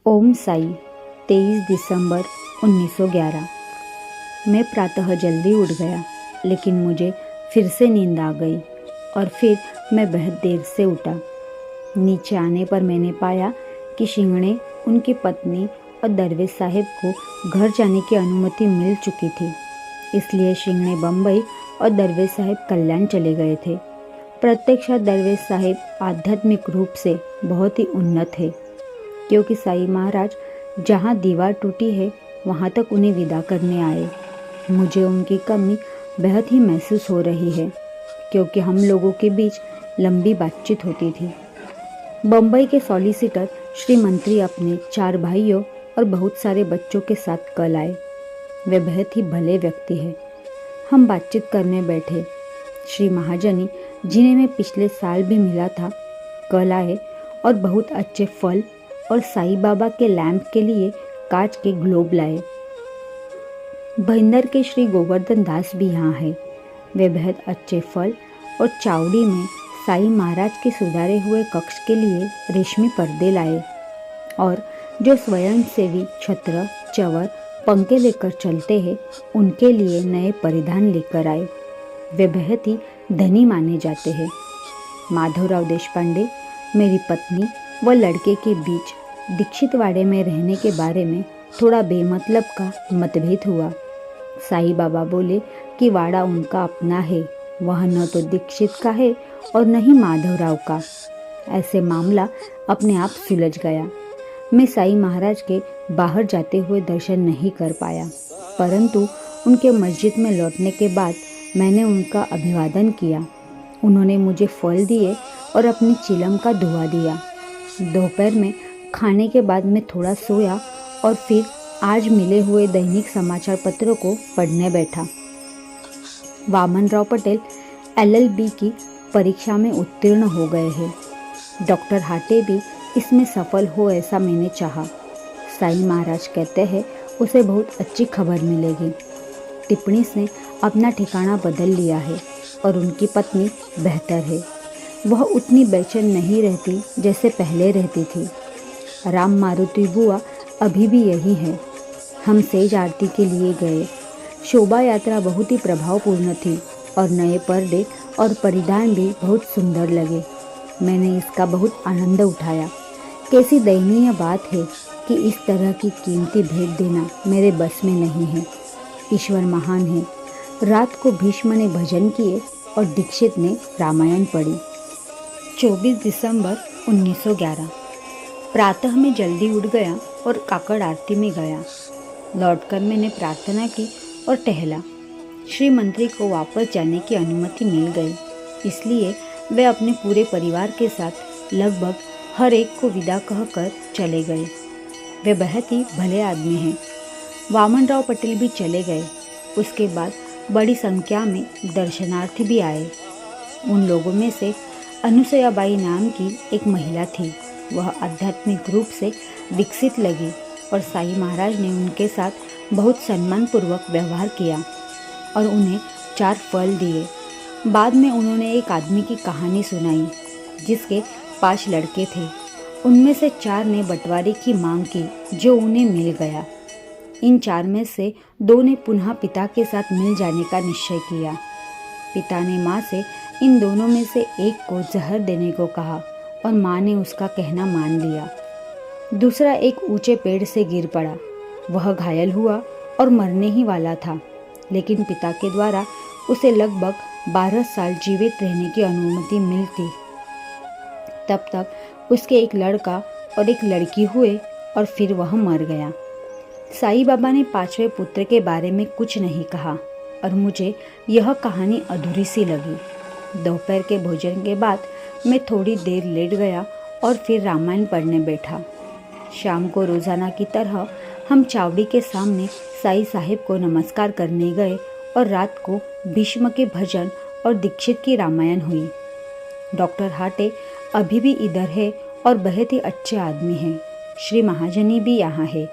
ओम साई 23 दिसंबर 1911। मैं प्रातः जल्दी उठ गया, लेकिन मुझे फिर से नींद आ गई और फिर मैं बहुत देर से उठा। नीचे आने पर मैंने पाया कि शिंगणे, उनकी पत्नी और दरवेश साहिब को घर जाने की अनुमति मिल चुकी थी। इसलिए शिंगणे बम्बई और दरवेश साहिब कल्याण चले गए थे। प्रत्यक्षात दरवेश साहिब आध्यात्मिक रूप से बहुत ही उन्नत है, क्योंकि साई महाराज जहाँ दीवार टूटी है वहाँ तक उन्हें विदा करने आए। मुझे उनकी कमी बहुत ही महसूस हो रही है, क्योंकि हम लोगों के बीच लंबी बातचीत होती थी। बम्बई के सॉलिसिटर श्री मंत्री अपने 4 भाइयों और बहुत सारे बच्चों के साथ कल आए। वे बहुत ही भले व्यक्ति हैं। हम बातचीत करने बैठे। श्री महाजनी, जिन्हें मैं पिछले साल भी मिला था, कल आए और बहुत अच्छे फल और साईं बाबा के लैंप के लिए कांच के ग्लोब लाए। भईंदर के श्री गोवर्धन दास भी यहाँ है। वे बहुत अच्छे फल और चावड़ी में साईं महाराज के सुधारे हुए कक्ष के लिए रेशमी पर्दे लाए, और जो स्वयंसेवी छत्र, चवर, पंखे लेकर चलते हैं, उनके लिए नए परिधान लेकर आए। वे बहुत ही धनी माने जाते हैं। माधवराव देशपांडे, मेरी पत्नी व लड़के के बीच दीक्षितवाड़े में रहने के बारे में थोड़ा बेमतलब का मतभेद हुआ। साईं बाबा बोले कि वाड़ा उनका अपना है, वह न तो दीक्षित का है और न ही माधवराव का। ऐसे मामला अपने आप सुलझ गया। मैं साईं महाराज के बाहर जाते हुए दर्शन नहीं कर पाया, परंतु उनके मस्जिद में लौटने के बाद मैंने उनका अभिवादन किया। उन्होंने मुझे फल दिए और अपनी चिलम का धुआं दिया। दोपहर में खाने के बाद मैं थोड़ा सोया और फिर आज मिले हुए दैनिक समाचार पत्रों को पढ़ने बैठा। वामनराव पटेल LLB की परीक्षा में उत्तीर्ण हो गए हैं। डॉक्टर हाटे भी इसमें सफल हो, ऐसा मैंने चाहा। साईं महाराज कहते हैं उसे बहुत अच्छी खबर मिलेगी। टिप्पणी ने अपना ठिकाना बदल लिया है और उनकी पत्नी बेहतर है। वह उतनी बेचैन नहीं रहती जैसे पहले रहती थी। राम मारुति बुआ अभी भी यही है। हम सेज आरती के लिए गए। शोभा यात्रा बहुत ही प्रभावपूर्ण थी और नए पर्दे और परिधान भी बहुत सुंदर लगे। मैंने इसका बहुत आनंद उठाया। कैसी दयनीय बात है कि इस तरह की कीमती भेंट देना मेरे बस में नहीं है। ईश्वर महान है। रात को भीष्म ने भजन किए और दीक्षित ने रामायण पढ़ी। 24 दिसंबर 1911। प्रातः में जल्दी उठ गया और काकड़ आरती में गया। लौटकर मैंने प्रार्थना की और टहला। श्री मंत्री को वापस जाने की अनुमति मिल गई, इसलिए वे अपने पूरे परिवार के साथ लगभग हर एक को विदा कहकर चले गए। वे बहुत ही भले आदमी हैं। वामनराव पटेल भी चले गए। उसके बाद बड़ी संख्या में दर्शनार्थी भी आए। उन लोगों में से अनुसयाबाई नाम की एक महिला थी। वह आध्यात्मिक रूप से विकसित लगी और साईं महाराज ने उनके साथ बहुत सम्मानपूर्वक व्यवहार किया और उन्हें 4 फल दिए। बाद में उन्होंने एक आदमी की कहानी सुनाई जिसके 5 लड़के थे। उनमें से 4 ने बंटवारे की मांग की, जो उन्हें मिल गया। इन 4 में से 2 ने पुनः पिता के साथ मिल जाने का निश्चय किया। पिता ने माँ से इन दोनों में से एक को जहर देने को कहा और माँ ने उसका कहना मान लिया। दूसरा एक ऊंचे पेड़ से गिर पड़ा। वह घायल हुआ और मरने ही वाला था, लेकिन पिता के द्वारा उसे लगभग 12 साल जीवित रहने की अनुमति मिलती। तब तक उसके एक लड़का और एक लड़की हुए और फिर वह मर गया। साईं बाबा ने 5वें पुत्र के बारे में कुछ नहीं कहा और मुझे यह कहानी अधूरी सी लगी। दोपहर के भोजन के बाद मैं थोड़ी देर लेट गया और फिर रामायण पढ़ने बैठा। शाम को रोज़ाना की तरह हम चावड़ी के सामने साईं साहिब को नमस्कार करने गए और रात को भीष्म के भजन और दीक्षित की रामायण हुई। डॉक्टर हाटे अभी भी इधर है और बहुत ही अच्छे आदमी हैं। श्री महाजनी भी यहाँ है।